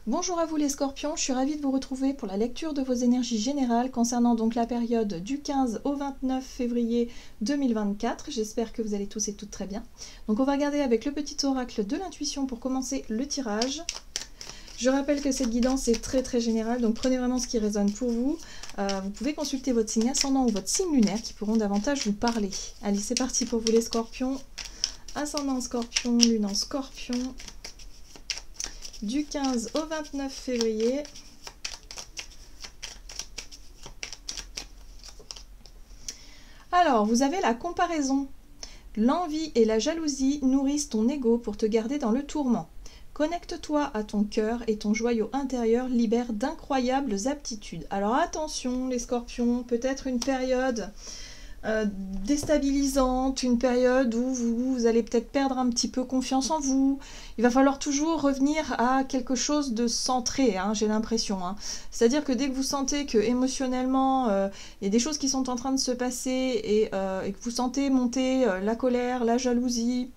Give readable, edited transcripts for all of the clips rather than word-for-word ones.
Bonjour à vous les scorpions, je suis ravie de vous retrouver pour la lecture de vos énergies générales concernant donc la période du 15 au 29 février 2024. J'espère que vous allez tous et toutes très bien. Donc on va regarder avec le petit oracle de l'intuition pour commencer le tirage. Je rappelle que cette guidance est très générale, donc prenez vraiment ce qui résonne pour vous. Vous pouvez consulter votre signe ascendant ou votre signe lunaire qui pourront davantage vous parler. Allez, c'est parti pour vous les scorpions. Ascendant scorpion, lune en scorpion. Du 15 au 29 février. Alors, vous avez la comparaison. L'envie et la jalousie nourrissent ton ego pour te garder dans le tourment. Connecte-toi à ton cœur et ton joyau intérieur libère d'incroyables aptitudes. Alors attention les scorpions, peut-être une période déstabilisante, une période où vous allez peut-être perdre un petit peu confiance en vous. Il va falloir toujours revenir à quelque chose de centré, hein, j'ai l'impression. Hein. C'est-à-dire que dès que vous sentez que émotionnellement, il y a des choses qui sont en train de se passer et que vous sentez monter la colère, la jalousie,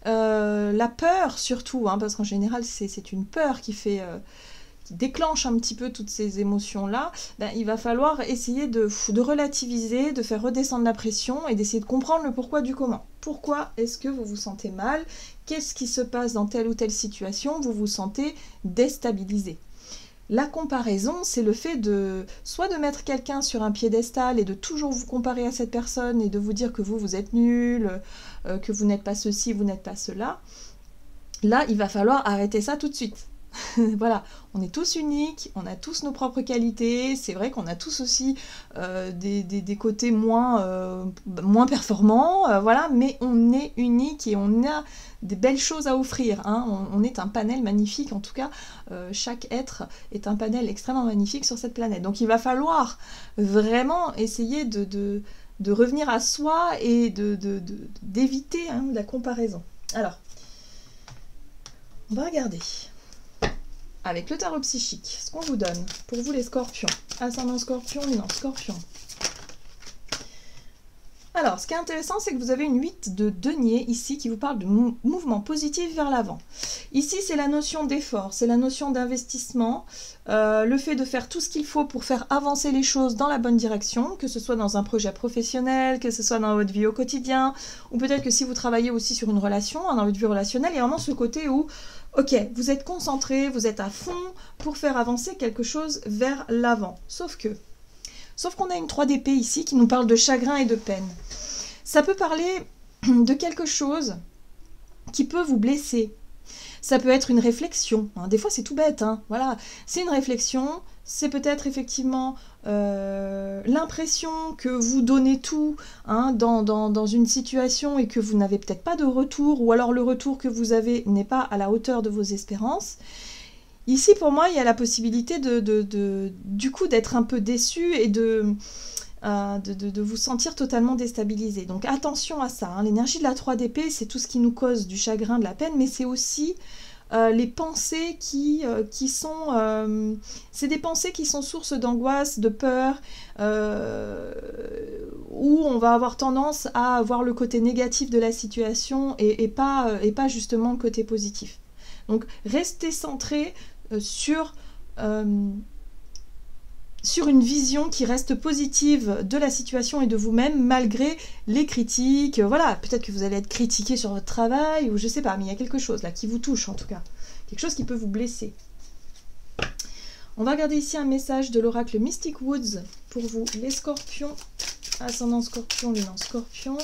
la peur surtout, hein, parce qu'en général c'est une peur qui déclenche un petit peu toutes ces émotions-là, ben, il va falloir essayer de relativiser, de faire redescendre la pression et d'essayer de comprendre le pourquoi du comment. Pourquoi est-ce que vous vous sentez mal? Qu'est-ce qui se passe dans telle ou telle situation? Vous vous sentez déstabilisé. La comparaison, c'est le fait de soit de mettre quelqu'un sur un piédestal et de toujours vous comparer à cette personne et de vous dire que vous êtes nul, que vous n'êtes pas ceci, vous n'êtes pas cela. Là, il va falloir arrêter ça tout de suite. Voilà, on est tous uniques, on a tous nos propres qualités, c'est vrai qu'on a tous aussi des côtés moins performants, voilà, mais on est unique et on a des belles choses à offrir, hein. On est un panel magnifique, en tout cas, chaque être est un panel extrêmement magnifique sur cette planète. Donc il va falloir vraiment essayer de revenir à soi et d'éviter la comparaison. Alors, on va regarder. Avec le tarot psychique, ce qu'on vous donne pour vous les scorpions, ascendant scorpion, lune en scorpion. Alors, ce qui est intéressant, c'est que vous avez une 8 de denier ici qui vous parle de mouvement positif vers l'avant. Ici, c'est la notion d'effort, c'est la notion d'investissement, le fait de faire tout ce qu'il faut pour faire avancer les choses dans la bonne direction, que ce soit dans un projet professionnel, que ce soit dans votre vie au quotidien, ou peut-être que si vous travaillez aussi sur une relation, dans votre vie relationnelle, il y a vraiment ce côté où ok, vous êtes concentré, vous êtes à fond pour faire avancer quelque chose vers l'avant. Sauf qu'on a une 3 d'épée ici qui nous parle de chagrin et de peine. Ça peut parler de quelque chose qui peut vous blesser. Ça peut être une réflexion. Hein. Des fois, c'est tout bête. Hein. Voilà. C'est une réflexion. C'est peut-être effectivement l'impression que vous donnez tout dans une situation et que vous n'avez peut-être pas de retour, ou alors le retour que vous avez n'est pas à la hauteur de vos espérances. Ici, pour moi, il y a la possibilité du coup d'être un peu déçu et de vous sentir totalement déstabilisé. Donc attention à ça. Hein. L'énergie de la 3 d'épée, c'est tout ce qui nous cause du chagrin, de la peine, mais c'est aussi les pensées qui sont... c'est des pensées qui sont source d'angoisse, de peur, où on va avoir tendance à voir le côté négatif de la situation et pas justement le côté positif. Donc restez centré sur une vision qui reste positive de la situation et de vous-même malgré les critiques. Voilà, peut-être que vous allez être critiqué sur votre travail ou je sais pas, mais il y a quelque chose là qui vous touche en tout cas. Quelque chose qui peut vous blesser. On va regarder ici un message de l'oracle Mystic Woods pour vous les scorpions, ascendant scorpion, lune en scorpion,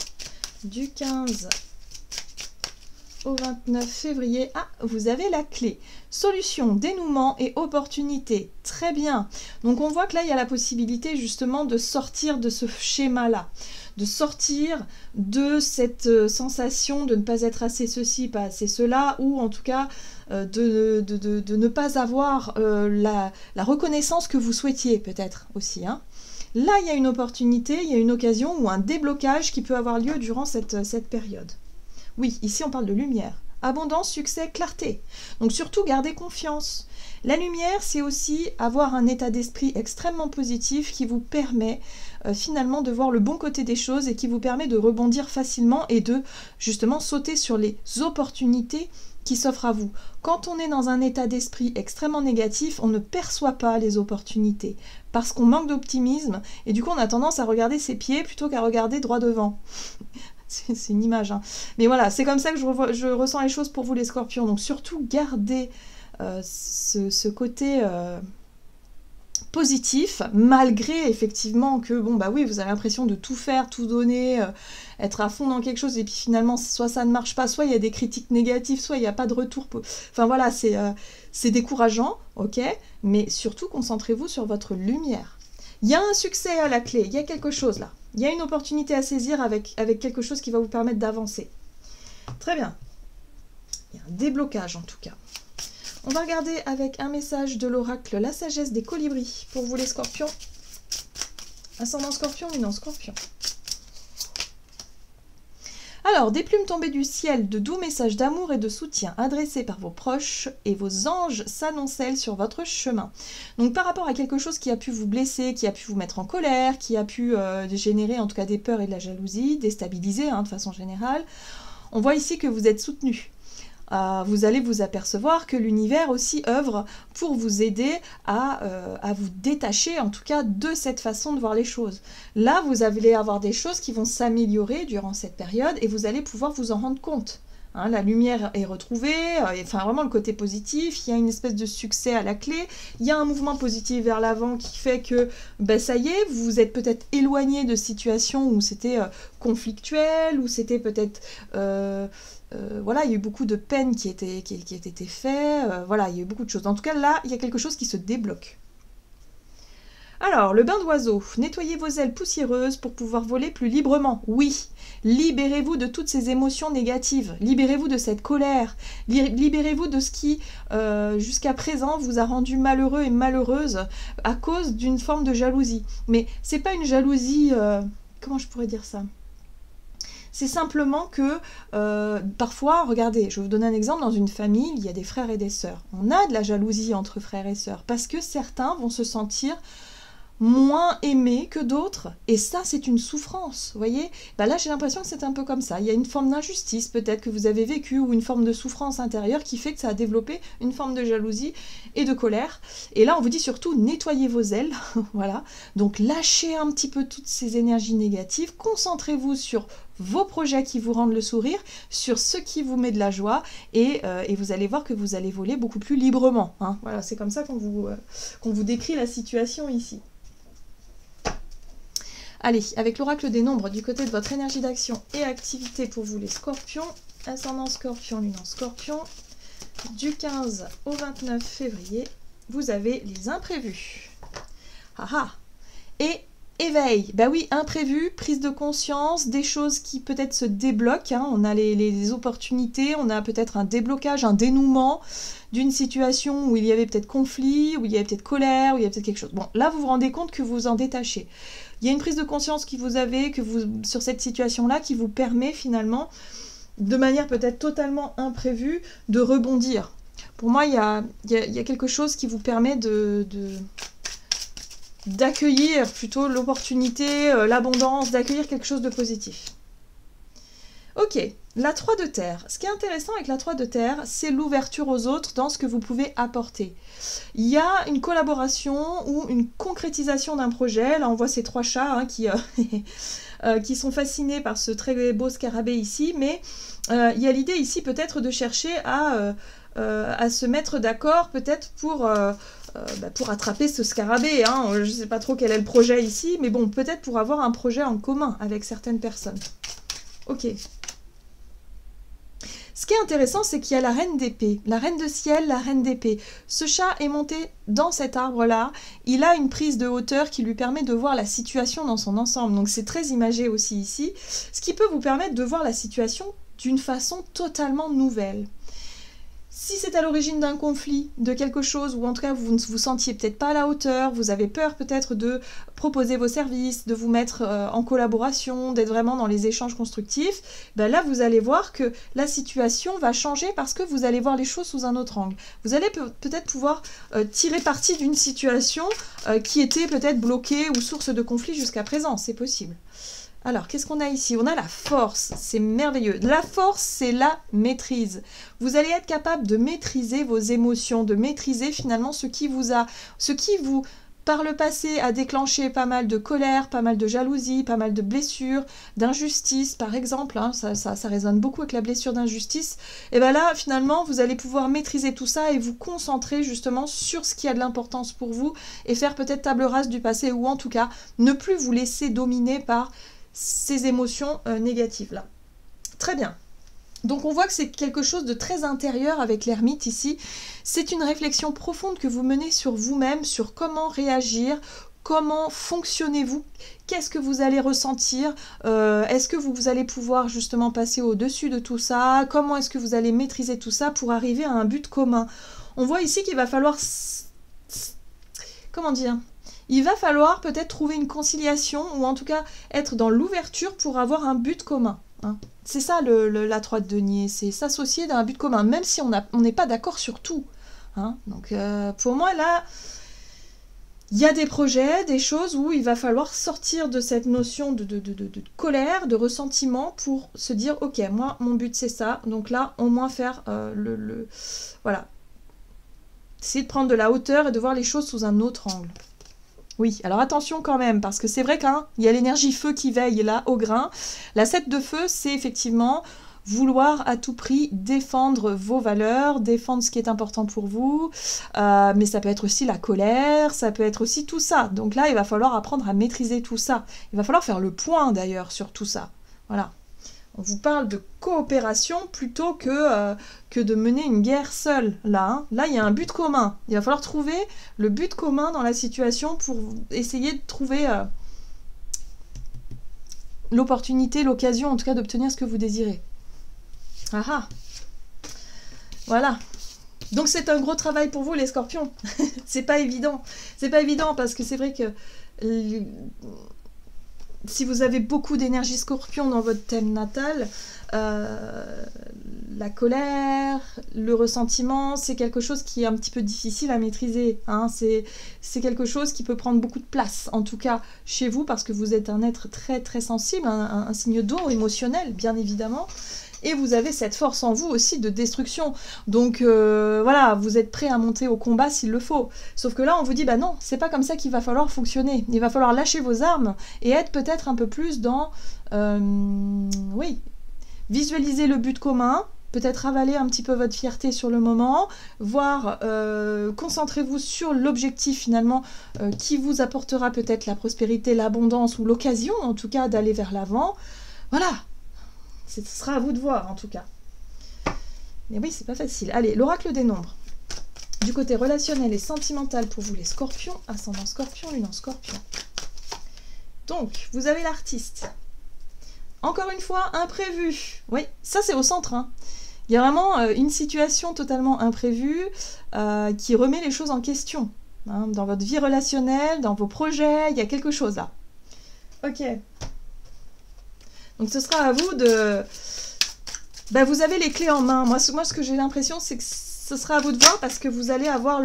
du 15 au 29 février. Ah, vous avez la clé. Solution, dénouement et opportunité. Très bien. Donc on voit que là, il y a la possibilité justement de sortir de ce schéma-là. De sortir de cette sensation de ne pas être assez ceci, pas assez cela, ou en tout cas de ne pas avoir la reconnaissance que vous souhaitiez peut-être aussi. Hein. Là, il y a une opportunité, il y a une occasion ou un déblocage qui peut avoir lieu durant cette période. Oui, ici on parle de lumière. Abondance, succès, clarté. Donc surtout, gardez confiance. La lumière, c'est aussi avoir un état d'esprit extrêmement positif qui vous permet finalement de voir le bon côté des choses et qui vous permet de rebondir facilement et de justement sauter sur les opportunités qui s'offre à vous. Quand on est dans un état d'esprit extrêmement négatif, on ne perçoit pas les opportunités parce qu'on manque d'optimisme et du coup on a tendance à regarder ses pieds plutôt qu'à regarder droit devant. C'est une image, hein. Mais voilà, c'est comme ça que je ressens les choses pour vous les scorpions. Donc surtout gardez ce côté positif, malgré effectivement que, bon bah oui, vous avez l'impression de tout faire, tout donner, être à fond dans quelque chose, et puis finalement, soit ça ne marche pas, soit il y a des critiques négatives, soit il n'y a pas de retour. Enfin voilà, c'est décourageant, ok, mais surtout concentrez-vous sur votre lumière. Il y a un succès à la clé, il y a quelque chose là. Il y a une opportunité à saisir avec quelque chose qui va vous permettre d'avancer. Très bien. Il y a un déblocage en tout cas. On va regarder avec un message de l'oracle La sagesse des colibris pour vous les scorpions. Ascendant scorpion, lunan scorpion. Alors, des plumes tombées du ciel, de doux messages d'amour et de soutien adressés par vos proches et vos anges s'annoncellent sur votre chemin. Donc par rapport à quelque chose qui a pu vous blesser, qui a pu vous mettre en colère, qui a pu générer en tout cas des peurs et de la jalousie, déstabiliser de façon générale, on voit ici que vous êtes soutenu. Vous allez vous apercevoir que l'univers aussi œuvre pour vous aider à vous détacher, en tout cas, de cette façon de voir les choses. Là, vous allez avoir des choses qui vont s'améliorer durant cette période et vous allez pouvoir vous en rendre compte. Hein, la lumière est retrouvée, enfin vraiment le côté positif, il y a une espèce de succès à la clé, il y a un mouvement positif vers l'avant qui fait que, ça y est, vous vous êtes peut-être éloigné de situations où c'était conflictuel, où c'était peut-être... voilà, il y a eu beaucoup de peine qui a été fait, voilà, il y a eu beaucoup de choses. En tout cas, là, il y a quelque chose qui se débloque. Alors, le bain d'oiseau. Nettoyez vos ailes poussiéreuses pour pouvoir voler plus librement. Oui, libérez-vous de toutes ces émotions négatives. Libérez-vous de cette colère. Libérez-vous de ce qui, jusqu'à présent, vous a rendu malheureux et malheureuse à cause d'une forme de jalousie. Mais c'est pas une jalousie... comment je pourrais dire ça ? C'est simplement que parfois, regardez, je vais vous donner un exemple, dans une famille, il y a des frères et des sœurs. On a de la jalousie entre frères et sœurs parce que certains vont se sentir moins aimés que d'autres, et ça c'est une souffrance, vous voyez. Là j'ai l'impression que c'est un peu comme ça, il y a une forme d'injustice peut-être que vous avez vécue, ou une forme de souffrance intérieure qui fait que ça a développé une forme de jalousie et de colère, et là on vous dit surtout nettoyez vos ailes, voilà, donc lâchez un petit peu toutes ces énergies négatives, concentrez-vous sur vos projets qui vous rendent le sourire, sur ce qui vous met de la joie, et vous allez voir que vous allez voler beaucoup plus librement, hein. Voilà, c'est comme ça qu'on vous décrit la situation ici. Allez, avec l'oracle des nombres du côté de votre énergie d'action et activité pour vous les scorpions, ascendant scorpion, lunan scorpion, du 15 au 29 février, vous avez les imprévus. Et éveil, oui, imprévu, prise de conscience, des choses qui peut-être se débloquent, hein. On a les opportunités, on a peut-être un déblocage, un dénouement d'une situation où il y avait peut-être conflit, où il y avait peut-être colère, où il y avait peut-être quelque chose. Bon, là vous vous rendez compte que vous vous en détachez. Il y a une prise de conscience que vous avez sur cette situation-là qui vous permet finalement, de manière peut-être totalement imprévue, de rebondir. Pour moi, il y a quelque chose qui vous permet d'accueillir plutôt l'opportunité, l'abondance, d'accueillir quelque chose de positif. Ok, la 3 de terre. Ce qui est intéressant avec la 3 de terre, c'est l'ouverture aux autres dans ce que vous pouvez apporter. Il y a une collaboration ou une concrétisation d'un projet. Là, on voit ces 3 chats qui sont fascinés par ce très beau scarabée ici, mais il y a l'idée ici peut-être de chercher à se mettre d'accord peut-être pour attraper ce scarabée, hein. Je ne sais pas trop quel est le projet ici, mais bon, peut-être pour avoir un projet en commun avec certaines personnes. Ok. Ce qui est intéressant, c'est qu'il y a la reine d'épée, la reine de ciel, la reine d'épée. Ce chat est monté dans cet arbre-là. Il a une prise de hauteur qui lui permet de voir la situation dans son ensemble. Donc c'est très imagé aussi ici, ce qui peut vous permettre de voir la situation d'une façon totalement nouvelle. Si c'est à l'origine d'un conflit, de quelque chose, ou en tout cas vous ne vous sentiez peut-être pas à la hauteur, vous avez peur peut-être de proposer vos services, de vous mettre en collaboration, d'être vraiment dans les échanges constructifs, là vous allez voir que la situation va changer parce que vous allez voir les choses sous un autre angle. Vous allez peut-être pouvoir tirer parti d'une situation qui était peut-être bloquée ou source de conflit jusqu'à présent, c'est possible. Alors, qu'est-ce qu'on a ici? On a la force, c'est merveilleux. La force, c'est la maîtrise. Vous allez être capable de maîtriser vos émotions, de maîtriser finalement ce qui vous, par le passé, a déclenché pas mal de colère, pas mal de jalousie, pas mal de blessures, d'injustice, par exemple. Hein, ça résonne beaucoup avec la blessure d'injustice. Et bien là, finalement, vous allez pouvoir maîtriser tout ça et vous concentrer justement sur ce qui a de l'importance pour vous et faire peut-être table rase du passé ou en tout cas, ne plus vous laisser dominer par ces émotions négatives-là. Très bien. Donc on voit que c'est quelque chose de très intérieur avec l'ermite ici. C'est une réflexion profonde que vous menez sur vous-même, sur comment réagir, comment fonctionnez-vous, qu'est-ce que vous allez ressentir, est-ce que vous allez pouvoir justement passer au-dessus de tout ça, comment est-ce que vous allez maîtriser tout ça pour arriver à un but commun. On voit ici qu'il va falloir... Comment dire ? Il va falloir peut-être trouver une conciliation ou en tout cas être dans l'ouverture pour avoir un but commun. Hein. C'est ça la 3 de denier, c'est s'associer dans un but commun, même si on n'est pas d'accord sur tout. Hein. Donc pour moi là, il y a des projets, des choses où il va falloir sortir de cette notion de colère, de ressentiment pour se dire ok, moi mon but c'est ça, donc là au moins faire voilà. Essayer de prendre de la hauteur et de voir les choses sous un autre angle. Oui, alors attention quand même, parce que c'est vrai qu'il y a l'énergie feu qui veille là, au grain. La 7 de feu, c'est effectivement vouloir à tout prix défendre vos valeurs, défendre ce qui est important pour vous, mais ça peut être aussi la colère, ça peut être aussi tout ça. Donc là, il va falloir apprendre à maîtriser tout ça. Il va falloir faire le point d'ailleurs sur tout ça. Voilà. On vous parle de coopération plutôt que de mener une guerre seule. Là, hein. Là, il y a un but commun. Il va falloir trouver le but commun dans la situation pour essayer de trouver l'opportunité, l'occasion en tout cas d'obtenir ce que vous désirez. Ah ah. Voilà. Donc c'est un gros travail pour vous les scorpions. C'est pas évident. C'est pas évident parce que c'est vrai que... si vous avez beaucoup d'énergie scorpion dans votre thème natal, la colère, le ressentiment, c'est quelque chose qui est un petit peu difficile à maîtriser. Hein. C'est quelque chose qui peut prendre beaucoup de place, en tout cas chez vous, parce que vous êtes un être très très sensible, un signe d'eau émotionnel, bien évidemment. Et vous avez cette force en vous aussi de destruction. Donc voilà, vous êtes prêt à monter au combat s'il le faut. Sauf que là, on vous dit, bah non, c'est pas comme ça qu'il va falloir fonctionner. Il va falloir lâcher vos armes et être peut-être un peu plus dans... oui, visualiser le but commun, peut-être avaler un petit peu votre fierté sur le moment, voire concentrez-vous sur l'objectif finalement qui vous apportera peut-être la prospérité, l'abondance ou l'occasion en tout cas d'aller vers l'avant. Voilà. Ce sera à vous de voir, en tout cas. Mais oui, c'est pas facile. Allez, l'oracle des nombres. Du côté relationnel et sentimental pour vous, les scorpions, ascendant scorpion, lune en scorpion. Donc, vous avez l'artiste. Encore une fois, imprévu. Oui, ça c'est au centre. Hein. Il y a vraiment une situation totalement imprévue qui remet les choses en question. Hein. Dans votre vie relationnelle, dans vos projets, il y a quelque chose là. Ok. Donc ce sera à vous de... Ben, vous avez les clés en main. Moi ce que j'ai l'impression, c'est que ce sera à vous de voir parce que vous allez avoir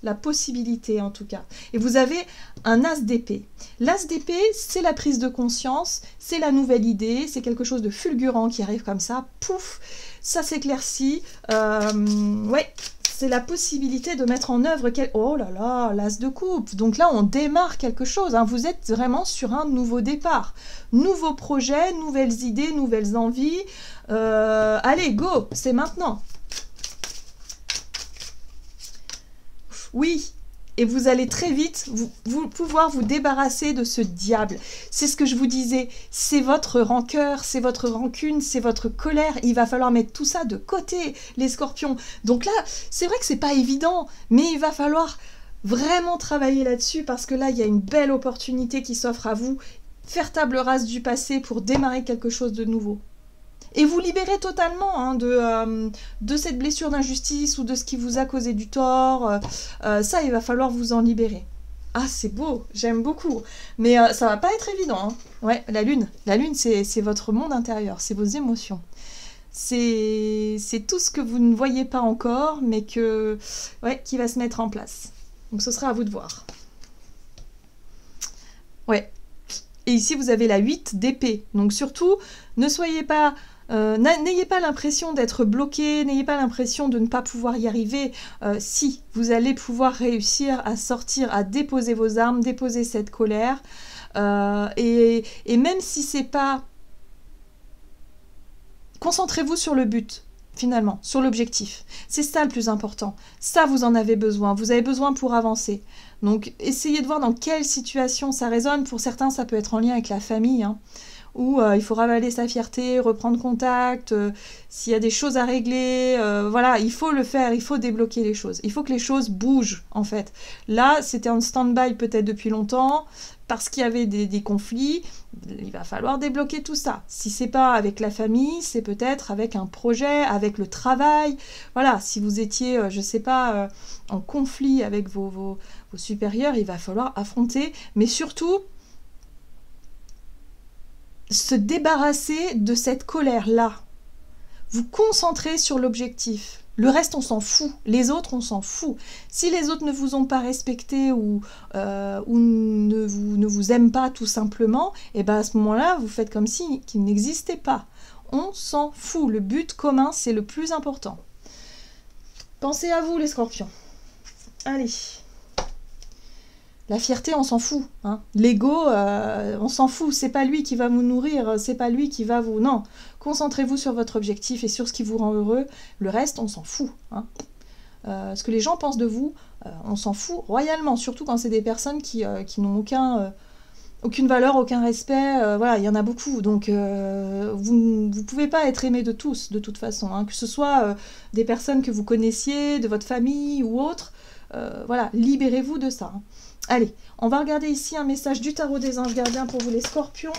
la possibilité en tout cas. Et vous avez un as d'épée. L'as d'épée, c'est la prise de conscience, c'est la nouvelle idée, c'est quelque chose de fulgurant qui arrive comme ça, pouf, ça s'éclaircit. Ouais, c'est la possibilité de mettre en œuvre... Oh là là, l'as de coupe. Donc là, on démarre quelque chose. Hein. Vous êtes vraiment sur un nouveau départ. Nouveaux projets, nouvelles idées, nouvelles envies. Allez, go, c'est maintenant. Oui, et vous allez très vite vous pouvoir vous débarrasser de ce diable. C'est ce que je vous disais, c'est votre rancœur, c'est votre rancune, c'est votre colère. Il va falloir mettre tout ça de côté, les scorpions. Donc là, c'est vrai que c'est pas évident, mais il va falloir vraiment travailler là-dessus parce que là, il y a une belle opportunité qui s'offre à vous. Faire table rase du passé pour démarrer quelque chose de nouveau. Et vous libérer totalement hein, de cette blessure d'injustice ou de ce qui vous a causé du tort. Ça, il va falloir vous en libérer. Ah, c'est beau, j'aime beaucoup. Mais ça va pas être évident. Hein. Ouais, la lune, c'est votre monde intérieur, c'est vos émotions. C'est tout ce que vous ne voyez pas encore, mais qui va se mettre en place. Donc ce sera à vous de voir. Ouais. Et ici, vous avez la 8 d'épée. Donc surtout, ne soyez pas... n'ayez pas l'impression d'être bloqué, n'ayez pas l'impression de ne pas pouvoir y arriver. Si, vous allez pouvoir réussir à sortir, à déposer vos armes, déposer cette colère. Et même si c'est pas... Concentrez-vous sur le but, finalement, sur l'objectif. C'est ça le plus important. Ça, vous en avez besoin. Vous avez besoin pour avancer. Donc, essayez de voir dans quelle situation ça résonne. Pour certains, ça peut être en lien avec la famille, hein, où il faut ravaler sa fierté, reprendre contact, s'il y a des choses à régler, voilà, il faut le faire, il faut débloquer les choses. Il faut que les choses bougent, en fait. Là, c'était en stand-by peut-être depuis longtemps, parce qu'il y avait des conflits, il va falloir débloquer tout ça. Si c'est pas avec la famille, c'est peut-être avec un projet, avec le travail. Voilà, si vous étiez, je sais pas, en conflit avec vos supérieurs, il va falloir affronter, mais surtout se débarrasser de cette colère-là. Vous concentrez sur l'objectif. Le reste, on s'en fout. Les autres, on s'en fout. Si les autres ne vous ont pas respecté ou ne vous aiment pas tout simplement, et ben à ce moment-là, vous faites comme si qu'ils n'existaient pas. On s'en fout. Le but commun, c'est le plus important. Pensez à vous, les scorpions. Allez. La fierté, on s'en fout. Hein. L'ego, on s'en fout. C'est pas lui qui va vous nourrir, c'est pas lui qui va vous... Non, concentrez-vous sur votre objectif et sur ce qui vous rend heureux. Le reste, on s'en fout. Hein. Ce que les gens pensent de vous, on s'en fout royalement. Surtout quand c'est des personnes qui n'ont aucune valeur, aucun respect. Voilà, il y en a beaucoup. Donc, vous ne pouvez pas être aimé de tous, de toute façon. Hein. Que ce soit des personnes que vous connaissiez, de votre famille ou autres. Voilà, libérez-vous de ça. Hein. Allez, on va regarder ici un message du tarot des anges gardiens pour vous les scorpions.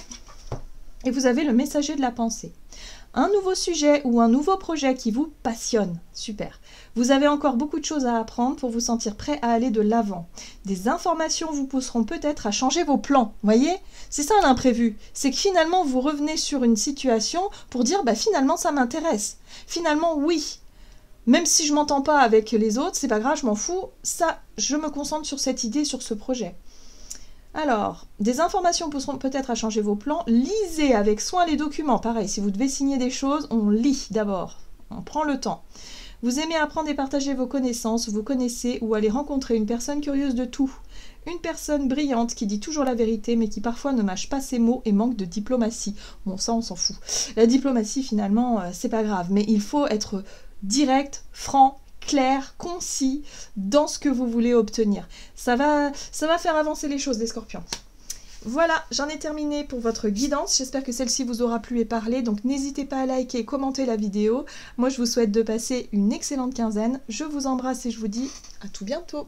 Et vous avez le messager de la pensée. Un nouveau sujet ou un nouveau projet qui vous passionne. Super. Vous avez encore beaucoup de choses à apprendre pour vous sentir prêt à aller de l'avant. Des informations vous pousseront peut-être à changer vos plans. Voyez? C'est ça l'imprévu. C'est que finalement vous revenez sur une situation pour dire bah finalement ça m'intéresse. Finalement oui. Même si je m'entends pas avec les autres, c'est pas grave, je m'en fous. Ça, je me concentre sur cette idée, sur ce projet. Alors, des informations pousseront peut-être à changer vos plans. Lisez avec soin les documents. Pareil, si vous devez signer des choses, on lit d'abord. On prend le temps. Vous aimez apprendre et partager vos connaissances, vous connaissez ou allez rencontrer une personne curieuse de tout. Une personne brillante qui dit toujours la vérité, mais qui parfois ne mâche pas ses mots et manque de diplomatie. Bon, ça, on s'en fout. La diplomatie, finalement, c'est pas grave. Mais il faut être direct, franc, clair, concis dans ce que vous voulez obtenir. Ça va faire avancer les choses, les scorpions. Voilà, j'en ai terminé pour votre guidance. J'espère que celle-ci vous aura plu et parlé. Donc n'hésitez pas à liker et commenter la vidéo. Moi, je vous souhaite de passer une excellente quinzaine. Je vous embrasse et je vous dis à tout bientôt.